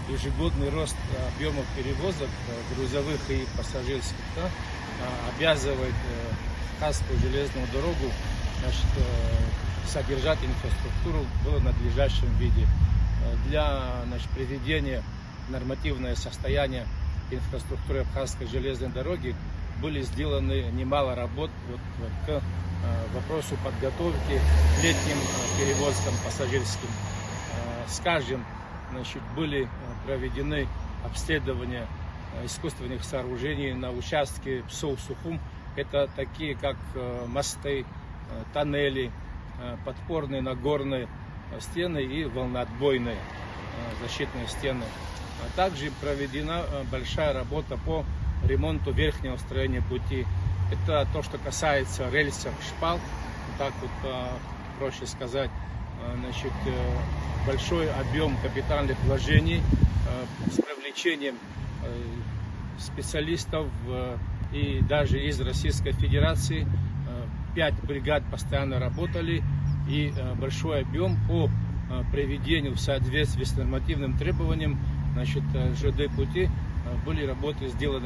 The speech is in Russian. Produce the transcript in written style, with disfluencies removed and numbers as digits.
ежегодный рост объемов перевозок грузовых и пассажирских обязывает Хакасскую железную дорогу содержать инфраструктуру в надлежащем виде. Для приведения нормативное состояние инфраструктуры Хакасской железной дороги были сделаны немало работ к вопросу подготовки к летним перевозкам пассажирским. Скажем, были проведены обследования искусственных сооружений на участке Псоу-Сухум. Это такие как мосты, тоннели, подпорные нагорные стены и волноотбойные защитные стены. А также проведена большая работа по ремонту верхнего строения пути. Это то, что касается рельсов, шпал, так вот проще сказать. Большой объем капитальных вложений с привлечением специалистов и даже из Российской Федерации. 5 бригад постоянно работали, и большой объем по приведению в соответствии с нормативным требованиям ЖД пути были работы сделаны.